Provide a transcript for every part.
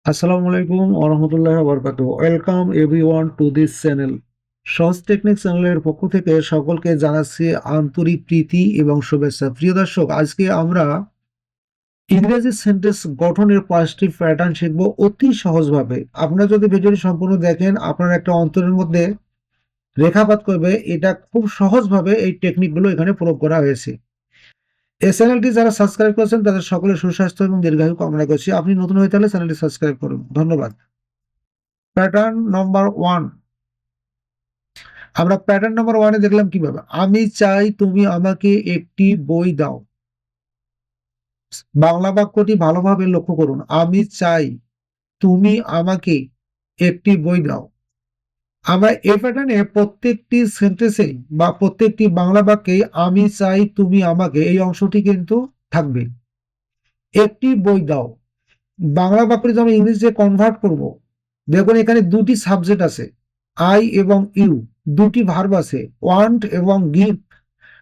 আসসালামু আলাইকুম ওয়া রাহমাতুল্লাহি ওয়া বারাকাতুহু। Welcome everyone to this channel. সহজ টেকনিক চ্যানেলের পক্ষ থেকে সকলকে জানাচ্ছি আন্তরিক প্রীতি এবং শুভেচ্ছা। প্রিয় দর্শক, আজকে আমরা ইংরেজি সেন্টেন্স গঠনের 5টি প্যাটার্ন শিখব অতি সহজভাবে। আপনারা যদি ভিডিওটি সম্পূর্ণ দেখেন, আপনার একটা অন্তরের মধ্যে রেখাপাত করবে। এটা খুব সহজভাবে এই টেকনিকগুলো এখানে প্রয়োগ করা হয়েছে। এই চ্যানেলটি যারা সাবস্ক্রাইব করেছেন তাদের সকলের সুস্বাস্থ্য এবং দীর্ঘায়ু কামনা করছি। আপনি নতুন হয়ে থাকলে চ্যানেলটি সাবস্ক্রাইব করুন। ধন্যবাদ। প্যাটার্ন নাম্বার 1, আমরা প্যাটার্ন নাম্বার 1 এ দেখলাম কিভাবে আমি চাই তুমি আমাকে একটি বই দাও। বাংলা বাক্যটি ভালোভাবে লক্ষ্য করুন। আমি চাই তুমি আমাকে একটি বই দাও। আমরা এই প্যাটার্নে প্রত্যেকটি সেন্টেন্সে বা প্রত্যেকটি বাংলা বাক্যে আমি চাই তুমি আমাকে এই অংশটি কিন্তু থাকবে। একটি বই দাও বাংলা বাক্যটি যখন ইংরেজিতে কনভার্ট করব, দেখুন এখানে দুটি সাবজেক্ট আছে, আই এবং ইউ, দুটি ভার্ব আছে, ওয়ান্ট এবং গিভ,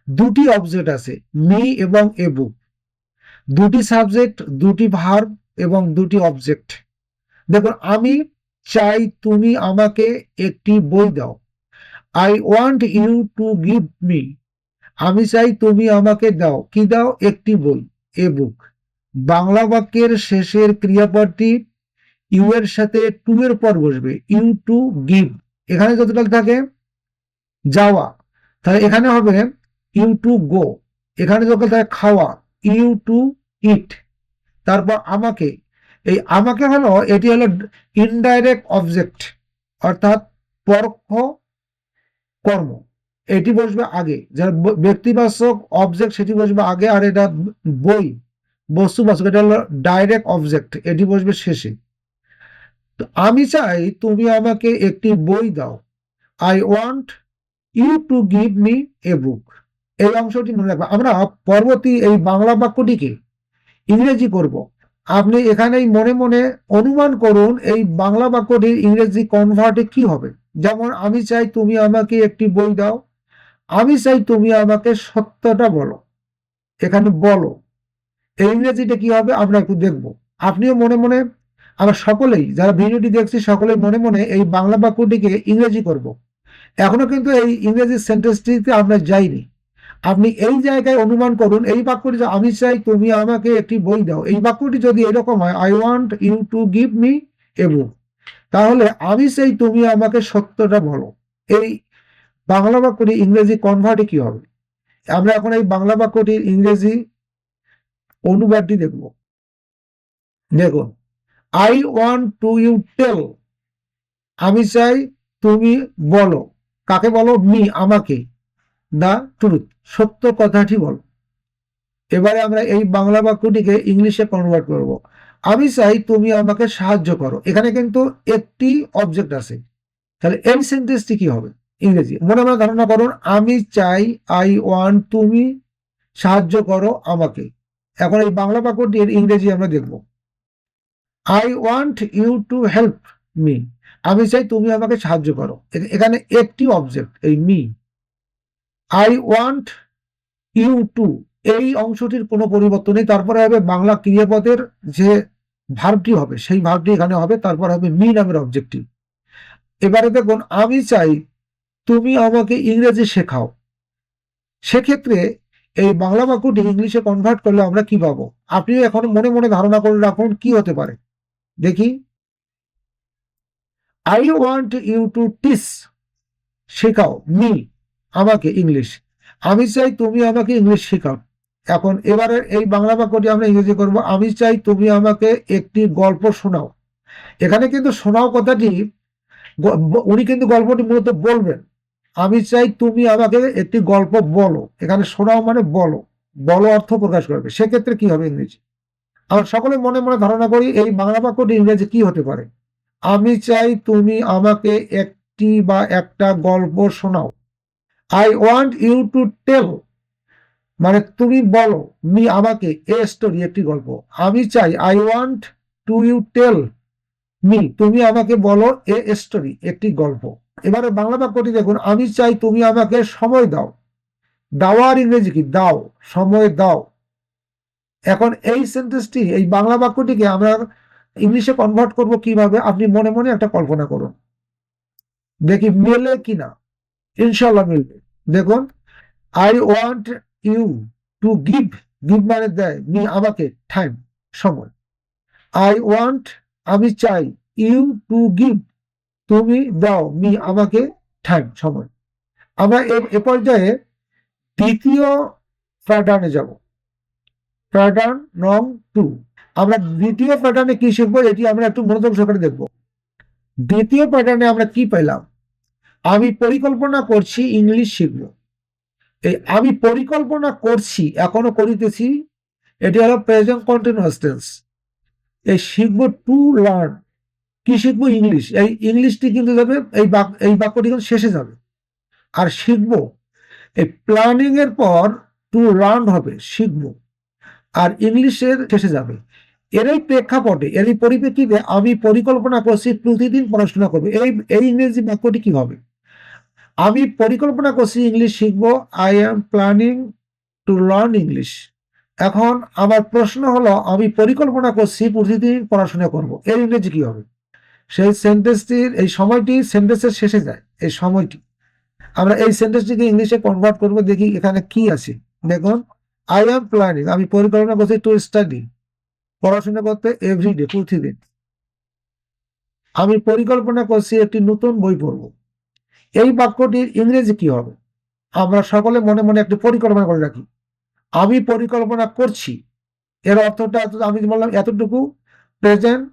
দুটি অবজেক্ট আছে, মি এবং এ বুক, দুটি সাবজেক্ট, দুটি ভার্ব এবং দুটি অবজেক্ট। দেখুন আমি চাই তুমি আমাকে একটি বই দাও। I want you to give me. আমি চাই তুমি আমাকে দাও, কি দাও? একটি বই, এ বুক। বাংলা বাক্যের শেষের ক্রিয়াপদটি ইউ এর সাথে টু এর পর বসবে, ইউ টু গিভ। এখানে যতটা থাকে যাওয়া, তাহলে এখানে হবে ইউ টু গো। এখানে যখন থাকে খাওয়া, ইউ টু ইট। তারপর আমাকে, এই আমাকে হলো, এটি হলো ইনডাইরেক্ট অবজেক্ট, অর্থাৎ পরোক্ষ কর্ম। এটি বসবে আগে, যার ব্যক্তিবাচক অবজেক্ট সেটি বসবে আগে, আর এটা বই বস্তুবাচক, এটা হলো ডাইরেক্ট অবজেক্ট, এটি বসবে শেষে। তো আমি চাই তুমি আমাকে একটি বই দাও। I want you to give me a book. এই অংশটি মনে রাখবে। আমরা পরবর্তী এই বাংলা বাক্যটিকে ইংরেজি করব। আপনি এখানেই মনে মনে অনুমান করুন এই বাংলা বাক্যটির ইংরেজি কনভার্টে কি হবে। যেমন আমি চাই তুমি আমাকে একটি বই দাও, আমি চাই তুমি আমাকে সত্যটা বলো। এখানে বলো এই ইংরেজিটা কি হবে আমরা একটু দেখব। আপনিও মনে মনে, আমরা সকলেই যারা ভিডিওটি দেখছি সকলেই মনে মনে এই বাংলা বাক্যটিকে ইংরেজি করব। এখনো কিন্তু এই ইংরেজি সেন্টেন্সটিতে আমরা যাইনি। আপনি এই জায়গায় অনুমান করুন এই বাক্যটি, আমি চাই তুমি আমাকে একটি বই দাও, এই বাক্যটি যদি এরকম হয়, I want you to give me a book, তাহলে আমি চাই তুমি আমাকে সত্যটা বলো। এই বাংলা বাক্যটি ইংরেজি কনভার্টে কি হবে? আমরা এখন এই বাংলা বাক্যটির ইংরেজি অনুবাদটি দেখব। দেখুন, I want to you tell, আমি চাই তুমি বলো, কাকে বলো? মি, আমাকে, দা ট্রুথ, সত্য কথাটি বলো। এবারে আমরা এই বাংলা বাক্যটিকে ইংলিশে কনভার্ট করব। আমি চাই তুমি আমাকে সাহায্য করো। এখানে কিন্তু একটি অবজেক্ট আছে, তাহলে এই সেন্টেন্সটি কি হবে ইংরেজি? মনে মনে ধারণা করুন, আমি চাই, আই ওয়ান্ট, তুমি সাহায্য করো আমাকে। এখন এই বাংলা বাক্যটির ইংরেজি আমরা দেখব। I want you to help me, আমি চাই তুমি আমাকে সাহায্য করো। এখানে একটি অবজেক্ট এই me. I want you to, এই অংশটির কোনো পরিবর্তন নেই। তারপরে হবে বাংলা ক্রিয়াপদের যে ভার্বটি হবে সেই ভার্বটি এখানে হবে, তারপর হবে মি নামের অবজেক্টিভ। এবারে দেখুন, আমি চাই তুমি আমাকে ইংরেজি শেখাও। সেক্ষেত্রে এই বাংলা বাক্যটি ইংলিশে কনভার্ট করলে আমরা কি পাবো? আপনিও এখন মনে মনে ধারণা করে রাখুন কি হতে পারে। দেখি, I want you to teach, শেখাও মি, আমাকে ইংলিশ। আমি চাই তুমি আমাকে ইংলিশ শেখাও। এখন এবারে এই বাংলা বাক্যটি আমরা ইংরেজি করব। আমি চাই তুমি আমাকে একটি গল্প শোনাও। এখানে কিন্তু শোনাও কথাটি, উনি কিন্তু গল্পটি মূলত বলবেন। আমি চাই তুমি আমাকে একটি গল্প বলো, এখানে শোনাও মানে বলো, বলো অর্থ প্রকাশ করবে। সেক্ষেত্রে কি হবে ইংরেজি? আমরা সকলে মনে মনে ধারণা করি এই বাংলা বাক্যটি ইংরেজি কি হতে পারে। আমি চাই তুমি আমাকে একটি বা একটা গল্প শোনাও। I want you to tell, মানে তুমি বলো মি, আমাকে এ স্টোরি, একটি গল্প। আমি চাই, I want to you tell me, তুমি আমাকে বলো এ স্টোরি, একটি গল্প। এবারে বাংলা বাক্যটি দেখুন, আমি চাই তুমি আমাকে সময় দাও। দাওয়ার ইংরেজি কি? দাও, সময় দাও। এখন এই সেন্টেন্সটি, এই বাংলা বাক্যটিকে আমরা ইংলিশে কনভার্ট করব কিভাবে, আপনি মনে মনে একটা কল্পনা করুন, দেখি মেলে কিনা। ইনশাল্লাহ মিলবে। দেখুন, I want you to give, give মানে দেয়, মি আমাকে, টাইম সময়। আই ওয়ান্ট আমি চাই, ইউ টু গিভ তুমি দাও, মি আমাকে, টাইম সময়। আমরা এ পর্যায়ে দ্বিতীয় প্যাটার্নে যাব, প্যাটার্ন নং 2। আমরা দ্বিতীয় প্যাটার্নে কি শিখবো, এটি আমরা একটু মনোযোগ সহকারে দেখব। দ্বিতীয় প্যাটার্নে আমরা কি পেলাম, আমি পরিকল্পনা করছি ইংলিশ শিখবো। এই আমি পরিকল্পনা করছি, এখনো করিতেছি, এটি হলো প্রেজেন্ট কন্টিনিউয়াস টেন্স। এই শিখবো টু লার্ন, কি শিখবো, ইংলিশ। এই ইংলিশটি কিন্তু যাবে, এই বাক্যটি কিন্তু শেষে যাবে। আর শিখবো, এই প্ল্যানিং এর পর টু লার্ন হবে, শিখবো, আর ইংলিশের শেষে যাবে। এরই প্রেক্ষাপটে, এরই পরিপ্রেক্ষিতে আমি পরিকল্পনা করছি প্রতিদিন পড়াশোনা করবো। এই ইংরেজি বাক্যটি কি হবে, আমি পরিকল্পনা করছি ইংলিশ শিখবো, I am planning to learn English. এখন আমার প্রশ্ন হলো, আমি পরিকল্পনা করছি প্রতিদিন পড়াশোনা করব, এর ইংরেজি কি হবে? সেই সেন্টেন্সটির এই সময়টি সেন্টেন্সের শেষে যায়, এই সময়টি আমরা এই সেন্টেন্সটিকে ইংলিশে কনভার্ট করব। দেখি এখানে কি আছে। দেখুন, আই এম প্ল্যানিং, আমি পরিকল্পনা করছি টু স্টাডি, পড়াশোনা করতে, এভরিডে, প্রতিদিন। আমি পরিকল্পনা করছি একটি নতুন বই পড়ব। এই বাক্যটির ইংরেজি কি হবে? আমরা সকলে মনে মনে একটি পরিকল্পনা করে রাখি। আমি পরিকল্পনা করছি, এর অর্থটা আমি বললাম এতটুকু প্রেজেন্ট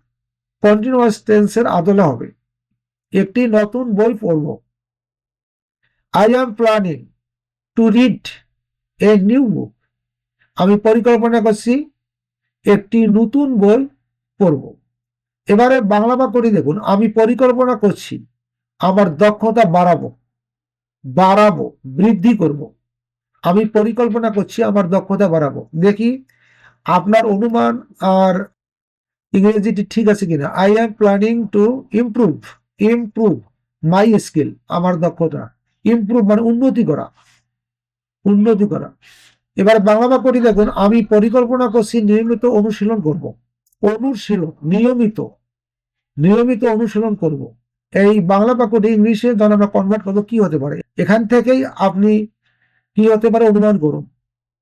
কন্টিনিউয়াস টেন্সের আদলে হবে, একটি নতুন বই পড়ব। I am planning to read a new book, আমি পরিকল্পনা করছি একটি নতুন বই পড়ব। এবারে বাংলা বাক্যটি দেখুন, আমি পরিকল্পনা করছি আমার দক্ষতা বাড়াবো, বৃদ্ধি করব। আমি পরিকল্পনা করছি আমার দক্ষতা বাড়াবো। দেখি আপনার অনুমান আর ইংরেজিটি ঠিক আছে কিনা। I am planning to improve my skill, আমার দক্ষতা। ইমপ্রুভ মানে উন্নতি করা। এবার বাংলা বাক্যটি দেখুন, আমি পরিকল্পনা করছি নিয়মিত অনুশীলন করব। নিয়মিত অনুশীলন করব। এই বাংলা বাক্যটি ইংলিশে যখন আমরা কনভার্ট করবো কি হতে পারে, এখান থেকেই আপনি কি হতে পারে অনুমান করুন।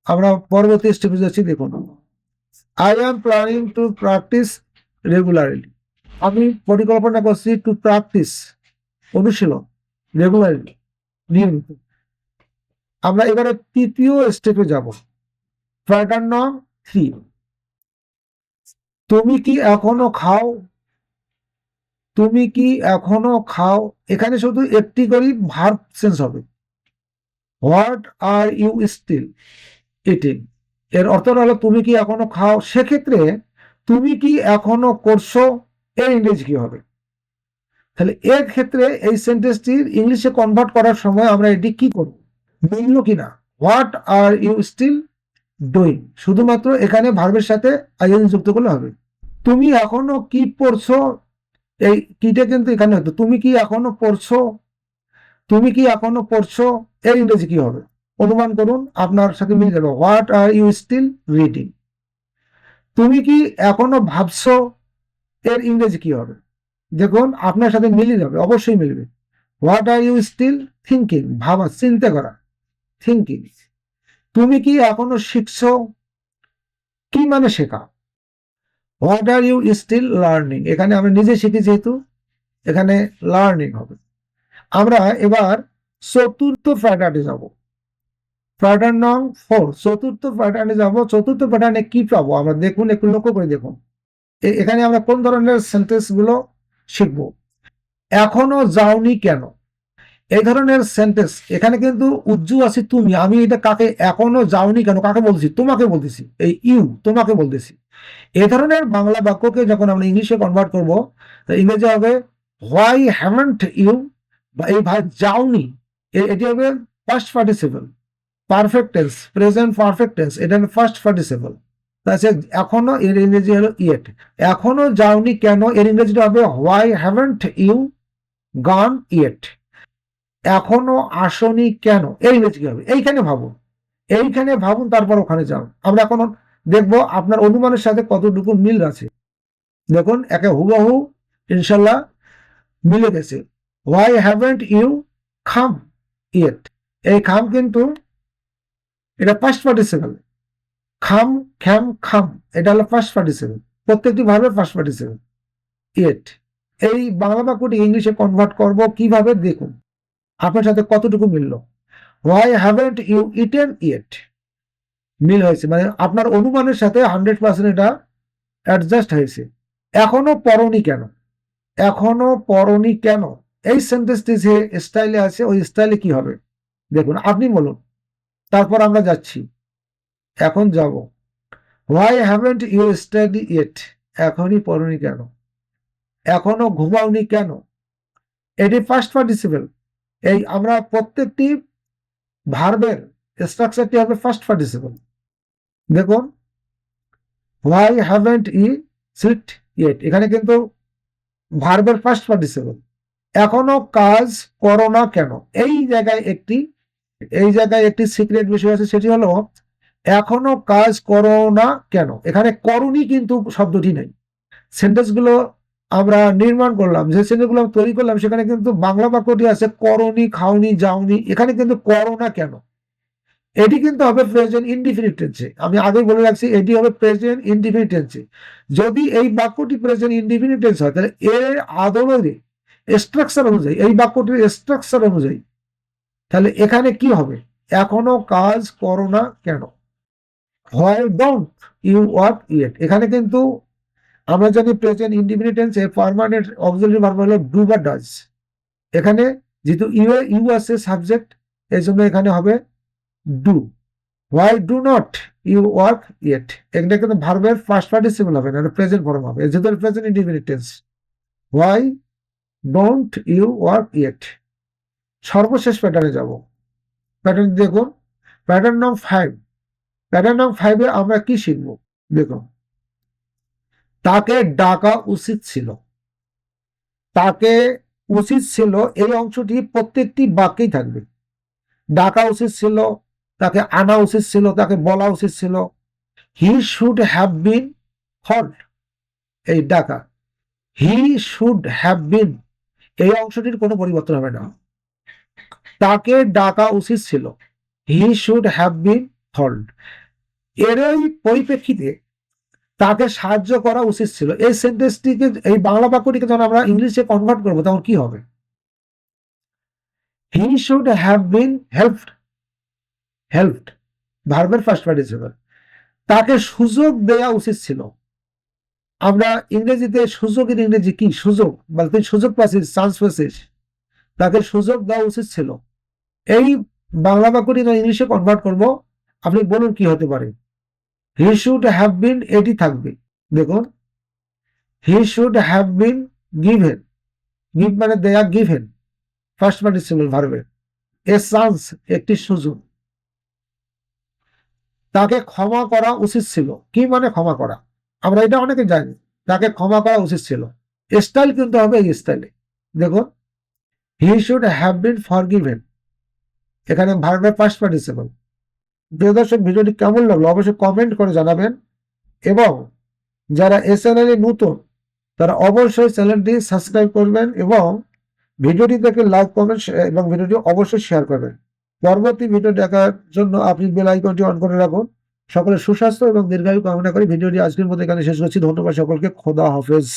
আমরা পরবর্তী স্টেপে যাচ্ছি। দেখুন, I am planning to practice regularly, আমি পরিকল্পনা করছি টু প্র্যাকটিস অনুশীলন, রেগুলারলি নিয়মিত। আমরা এবারে তৃতীয় স্টেপে যাব, প্যাটার্ন নং 3। তুমি কি এখনো খাও, এখানে শুধু একটি করে ভার্ব সেন্স হবে, what are you still eating. এর অর্থ হলো তুমি কি এখনো খাও। সেক্ষেত্রে তুমি কি এখনো করছো, এর ইংরেজি কি হবে? তাহলে এর ক্ষেত্রে এই সেন্টেন্সটির ইংলিশে কনভার্ট করার সময় আমরা এটি কি করব, মিলল কিনা। What are you still doing, শুধুমাত্র এখানে ভার্বের সাথে আইএনজি যুক্ত করলে হবে। তুমি এখনো কি পড়ছো, এই কিটা কিন্তু এখানে হতো। তুমি কি এখনো পড়ছো, এর ইংরেজি কি হবে? অনুমান করুন, আপনার সাথে মিলে যাবে। What are you still reading. তুমি কি এখনো ভাবছো, এর ইংরেজি কি হবে? দেখুন আপনার সাথে মিলে যাবে, অবশ্যই মিলবে। What are you still thinking, ভাবা, চিন্তা করা, থিঙ্কিং। তুমি কি এখনো শিখছো, কি মানে শেখা। What are you still learning, এখানে আমরা নিজে শিখি যেহেতু এখানে লার্নিং হবে। আমরা এবার চতুর্থ প্যাটার্নে যাব, প্যাটার্ন নং 4। চতুর্থ প্যাটার্নে যাব। চতুর্থ প্যাটার্নে কি পাবো আমরা, দেখুন একটু লক্ষ্য করে দেখুন। এখানে আমরা কোন ধরনের সেন্টেন্স গুলো শিখবো। এখনো যাওনি কেন, এই ধরনের সেন্টেন্স। এখানে কিন্তু উজ্জু আছে তুমি, আমি এটা কাকে, এখনো যাওনি কেন কাকে বলছি, তোমাকে বলতেছি, এই ইউ তোমাকে বলতেছি। এ ধরনের বাংলা বাক্যকে যখন আমরা ইংলিশে কনভার্ট করব, ইংরেজি হবে হোয়াই হ্যাভেন্ট ইউ, বা এই ভাই যাওনি, এটি হবে first participle, perfect tense, present perfect tense, এটা হবে ফার্স্ট পার্টিসিপল। তাছাড়া এখনো, এর ইংরেজি হলো ইয়েট। এখনো যাওনি কেন, এর ইংরেজিটা হবে why haven't you gone yet. এখনো আসনি কেন, এর ইংরেজি কি হবে? এইখানে ভাবুন, তারপর ওখানে যাও। আমরা এখন দেখবো আপনার অনুমানের সাথে কতটুকু মিল আছে। দেখুন একে হুবহু ইনশাল্লাহ মিলে গেছে। Why haven't you come yet, এই খাম কিন্তু এটা পাস্ট পার্টিসিপল। খাম, খ্যাম, খাম, এটা হলো ফার্স্ট পার্টিসিপল, প্রত্যেকটি ভার্বের ফার্স্ট পার্টিসিপল। ইয়েট, এই বাংলা বাক্যটি ইংলিশে কনভার্ট করব কিভাবে দেখুন আপনার সাথে কতটুকু মিলল। Why haven't you eaten yet, মিল হয়েছে, মানে আপনার অনুমানের সাথে 100% এটা অ্যাডজাস্ট হয়েছে। এখনো পরনি কেন, এখনো পরনি কেন, এই সেন্টেন্সটি যে স্টাইলে আছে ওই স্টাইলে কি হবে দেখুন, আপনি বলুন, তারপর আমরা যাচ্ছি। এখন যাব, হোয়াই হ্যাভেন্ট ইউ স্টাডি ইট, এখনই পড়নি কেন, এখনো ঘুমাওনি কেন, এটি ফার্স্ট পার্টিসিপল। এই আমরা প্রত্যেকটি ভার্বের স্ট্রাকচারটি হবে ফার্স্ট পার্টিসিপল। দেখুন হোয়াই হ্যাভেন্ট ইউ সিট ইট, এখানে কিন্তু ভার্বের ফার্স্ট পার্টিসিপল। এখনো কাজ করো না কেন, এই জায়গায় একটি সিক্রেট বিষয় আছে, সেটি হলো এখনো কাজ করো না কেন, এখানে করনি কিন্তু শব্দটি নেই। সেন্টেন্সগুলো আমরা নির্মাণ করলাম, যে সেন্টেন্সগুলো তৈরি করলাম সেখানে কিন্তু বাংলা বাক্যটি আছে করনি, খাওনি, যাওনি, এখানে কিন্তু করো না কেন, এটি কিন্তু হবে প্রেজেন্ট ইনডিফিনিট টেন্সে। আমি আগেই বলে রাখছি এটি হবে প্রেজেন্ট ইনডিফিনিট টেন্সে। যদি এই বাক্যটি প্রেজেন্ট ইনডিফিনিট টেন্স হয় তাহলে এর আদলে স্ট্রাকচার অনুযায়ী, এই বাক্যটির স্ট্রাকচার অনুযায়ী, তাহলে এখানে কি হবে, এখনো কাজ করো না কেন। Why don't you work yet, এখানে কিন্তু আমরা জানি প্রেজেন্ট ইনডিফিনিট টেন্সে পার্মানেন্ট অক্সিলারি ভার্ব হলো ডু বা ডাজ। এখানে যেহেতু ইউ আছে সাবজেক্ট, এই জন্য এখানে হবে do. Why do not you work yet, এখানে কিন্তু ভার্বের ফার্স্ট পার্টিসিপল হবে না, প্রেজেন্ট ফর্ম হবে, যেহেতু present indefinite tense. Why don't you work yet. সর্বশেষ প্যাটার্নে যাব, প্যাটার্ন দেখুন, প্যাটার্ন নাম্বার 5। প্যাটার্ন নাম্বার 5 এ আমরা কি শিখবো দেখুন, তাকে ডাকা উচিত ছিল, তাকে উচিত ছিল, এই অংশটি প্রত্যেকটি বাক্যেই থাকবে। ডাকা উচিত ছিল, তাকে আনা উচিত ছিল, তাকে বলা উচিত ছিল। He should have been called, এই ডাকা, হি শুড হ্যাভ বিন, এই অংশটির কোনো পরিবর্তন হবে না। তাকে ডাকা উচিত ছিল, he should have been called. এরই পরিপ্রেক্ষিতে তাকে সাহায্য করা উচিত ছিল, এই সেন্টেন্সটিকে, এই বাংলা বাক্যটিকে যখন আমরা ইংলিশে কনভার্ট করবো তখন কি হবে, হি শুড হ্যাভ বিন হেল্পড, ভার্বের ফার্স্ট পার্টিসিপল। তাকে সুযোগ দেওয়া উচিত ছিল, আমরা ইংরেজিতে সুযোগের ইংরেজি কি, সুযোগ, বলতে সুযোগ পাচ্ছিস, চান্স পাচ্ছিস, তাকে সুযোগ দেওয়া উচিত ছিল। এই বাংলা বাক্যটি ইংলিশে কনভার্ট করব, আপনি বলুন কি হতে পারে। হি শুড হ্যাভ বিন, এটি থাকবে, দেখুন হি should have been given, give মানে দেয়া, গিভেন ফার্স্ট পার্টিসিপল ভার্বের, এ চান্স একটি সুযোগ। তাকে ক্ষমা করা উচিত ছিল, কি মানে ক্ষমা করা, আমরা এটা অনেকে জানি, তাকে ক্ষমা করা উচিত ছিল। স্টাইল কিন্তু হবে এই স্টাইলে, দেখুন হি শুড হ্যাভ বিন ফরগিভেন, এখানে ভার্বের ফার্স্ট পার্টিসিপল। প্রিয় দর্শক, ভিডিওটি কেমন লাগলো অবশ্যই কমেন্ট করে জানাবেন, এবং যারা এই চ্যানেলে নতুন তারা অবশ্যই চ্যানেলটি সাবস্ক্রাইব করবেন, এবং ভিডিওটি দেখে লাইক কমেন্ট এবং ভিডিওটি অবশ্যই শেয়ার করবেন। পরবর্তী ভিডিও দেখার জন্য আপনি বেল আইকনটি অন করে রাখুন। সকলের সুস্বাস্থ্য এবং দীর্ঘায়ু কামনা করে ভিডিওটি আজকের মতো এখানে শেষ করছি। ধন্যবাদ সকলকে, খোদা হাফেজ।